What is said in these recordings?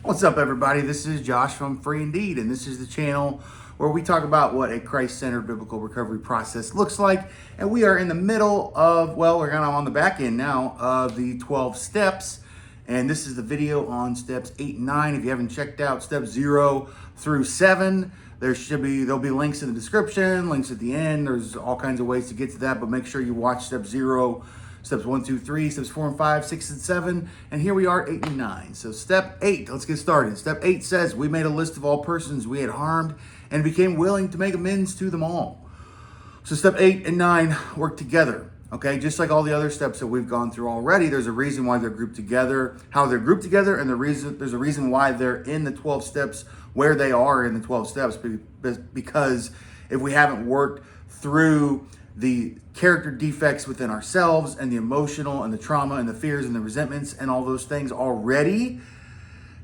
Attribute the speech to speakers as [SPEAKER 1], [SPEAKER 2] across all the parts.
[SPEAKER 1] What's up, everybody? This is Josh from Free Indeed, and this is the channel where we talk about what a Christ-centered biblical recovery process looks like. And we are in the middle of, well, we're kind of on the back end now of the 12 steps. And this is the video on steps 8 and 9. If you haven't checked out steps 0 through 7, there'll be links in the description, links at the end. There's all kinds of ways to get to that, but make sure you watch step 0, steps 1, 2, 3, steps 4 and 5, 6 and 7, and here we are, 8 and 9. So step 8, let's get started. Step 8 says, we made a list of all persons we had harmed and became willing to make amends to them all. So step 8 and 9 work together, okay? Just like all the other steps that we've gone through already, there's a reason why they're grouped together, how they're grouped together, and there's a reason why they're in the 12 steps where they are in the 12 steps, because if we haven't worked through the character defects within ourselves and the emotional and the trauma and the fears and the resentments and all those things already,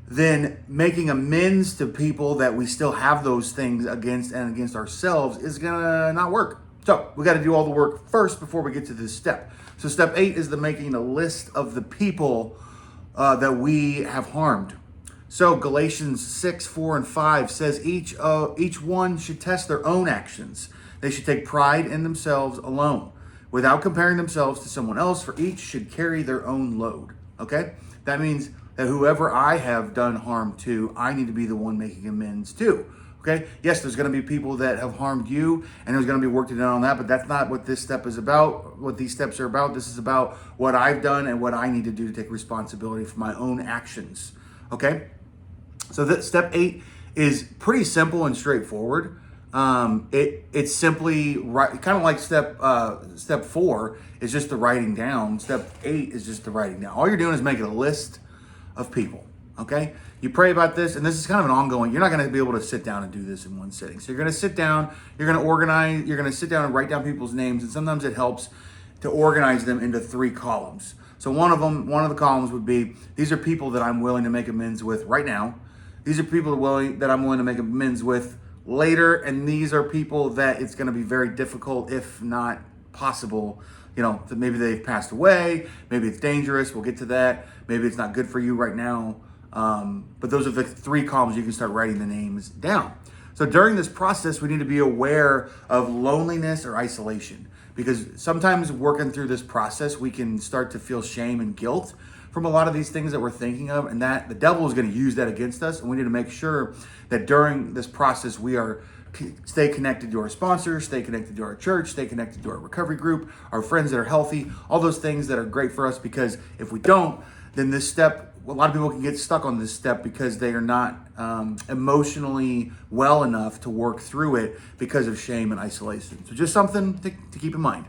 [SPEAKER 1] then making amends to people that we still have those things against and against ourselves is gonna not work. So we got to do all the work first before we get to this step. So step 8 is the making a list of the people that we have harmed. So Galatians 6, 4, and 5 says each one should test their own actions. They should take pride in themselves alone, without comparing themselves to someone else, for each should carry their own load, okay? That means that whoever I have done harm to, I need to be the one making amends to, okay? Yes, there's gonna be people that have harmed you, and there's gonna be work to be done on that, but that's not what this step is about, what these steps are about. This is about what I've done and what I need to do to take responsibility for my own actions, okay? So that step 8 is pretty simple and straightforward. It's simply kind of like step 4 is just the writing down. Step 8 is just the writing down. All you're doing is making a list of people. Okay, you pray about this, and this is kind of an ongoing. You're not going to be able to sit down and do this in one sitting. So you're going to sit down. You're going to organize. You're going to sit down and write down people's names, and sometimes it helps to organize them into 3 columns. So one of the columns would be, these are people that I'm willing to make amends with right now. These are people that I'm willing to make amends with later, and these are people that it's going to be very difficult, if not possible, that maybe they've passed away, maybe it's dangerous, we'll get to that, maybe it's not good for you right now, but those are the 3 columns. You can start writing the names down. So during this process, we need to be aware of loneliness or isolation, because sometimes working through this process, we can start to feel shame and guilt from a lot of these things that we're thinking of, and that the devil is going to use that against us. And we need to make sure that during this process, we stay connected to our sponsors, stay connected to our church, stay connected to our recovery group, our friends that are healthy, all those things that are great for us, because if we don't, then this step, a lot of people can get stuck on this step because they are not emotionally well enough to work through it because of shame and isolation. So just something to keep in mind.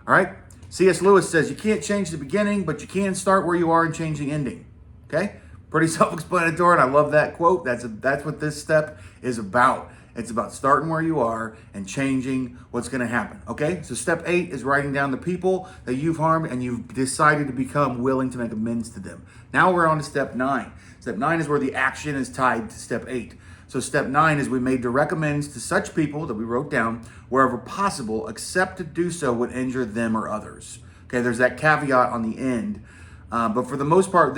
[SPEAKER 1] All right. C.S. Lewis says, you can't change the beginning, but you can start where you are and change the ending. Okay? Pretty self-explanatory, and I love that quote. That's what this step is about. It's about starting where you are and changing what's going to happen. Okay? So step 8 is writing down the people that you've harmed, and you've decided to become willing to make amends to them. Now we're on to step 9. Step 9 is where the action is tied to step 8. So step 9 is we made direct amends to such people that we wrote down wherever possible, except to do so would injure them or others. Okay, there's that caveat on the end. But for the most part,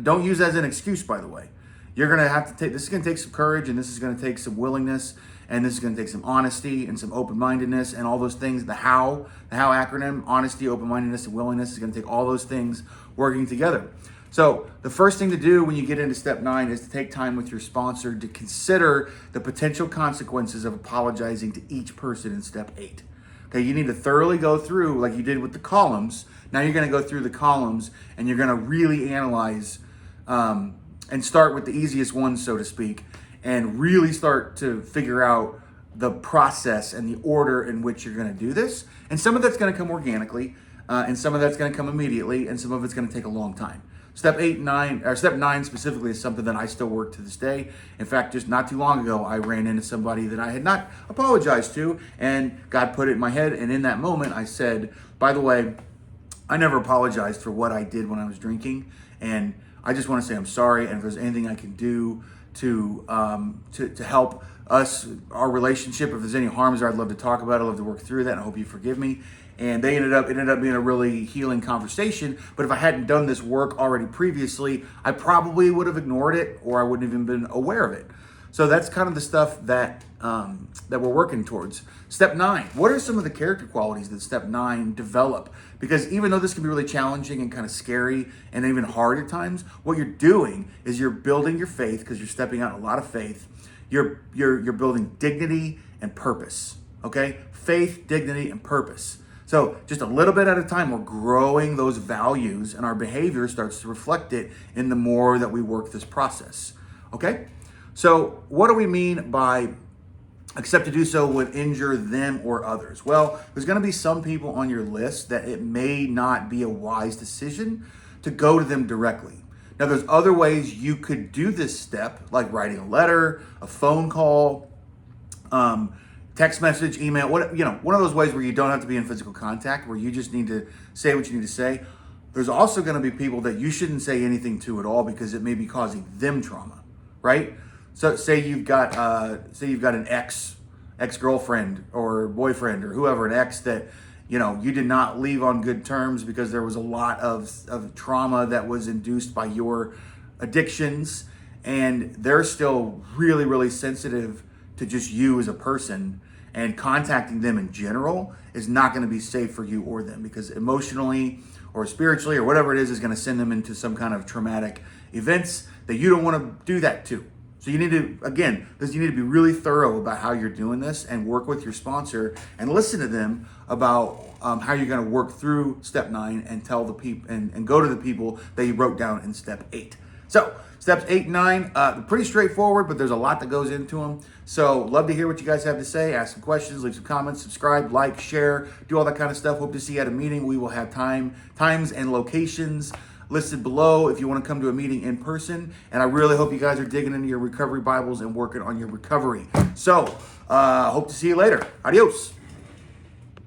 [SPEAKER 1] don't use as an excuse, by the way. You're going to have to this is going to take some courage, and this is going to take some willingness, and this is going to take some honesty and some open-mindedness and all those things. The how acronym, honesty, open-mindedness, and willingness, is going to take all those things working together. So the first thing to do when you get into step 9 is to take time with your sponsor to consider the potential consequences of apologizing to each person in step 8. Okay, you need to thoroughly go through, like you did with the columns. Now you're going to go through the columns, and you're going to really analyze and start with the easiest ones, so to speak, and really start to figure out the process and the order in which you're going to do this. And some of that's going to come organically, and some of that's going to come immediately, and some of it's going to take a long time. Step 9 specifically is something that I still work to this day. In fact, just not too long ago, I ran into somebody that I had not apologized to, and God put it in my head. And in that moment, I said, by the way, I never apologized for what I did when I was drinking, and I just want to say I'm sorry. And if there's anything I can do to help us, our relationship, if there's any harms there, I'd love to talk about it. I'd love to work through that, and I hope you forgive me. And it ended up being a really healing conversation. But if I hadn't done this work already previously, I probably would have ignored it, or I wouldn't have even been aware of it. So that's kind of the stuff that we're working towards. Step 9, what are some of the character qualities that step 9 develop? Because even though this can be really challenging and kind of scary and even hard at times, what you're doing is you're building your faith, because you're stepping out in a lot of faith. You're building dignity and purpose, okay? Faith, dignity, and purpose. So just a little bit at a time, we're growing those values, and our behavior starts to reflect it in the more that we work this process, okay? So what do we mean by except to do so would injure them or others? Well, there's going to be some people on your list that it may not be a wise decision to go to them directly. Now, there's other ways you could do this step, like writing a letter, a phone call, text message, email, one of those ways where you don't have to be in physical contact, where you just need to say what you need to say. There's also going to be people that you shouldn't say anything to at all, because it may be causing them trauma, right? So say you've got an ex-girlfriend or boyfriend or whoever, an ex that you did not leave on good terms because there was a lot of trauma that was induced by your addictions, and they're still really, really sensitive to just you as a person, and contacting them in general is not going to be safe for you or them, because emotionally or spiritually or whatever it is going to send them into some kind of traumatic events that you don't want to do that to. So you need to, again, you need to be really thorough about how you're doing this, and work with your sponsor and listen to them about how you're going to work through step 9, and tell the people and go to the people that you wrote down in step 8. So steps 8 and 9, they're pretty straightforward, but there's a lot that goes into them. So love to hear what you guys have to say. Ask some questions, leave some comments, subscribe, like, share, do all that kind of stuff. Hope to see you at a meeting. We will have times and locations listed below if you want to come to a meeting in person. And I really hope you guys are digging into your recovery Bibles and working on your recovery. So hope to see you later. Adios.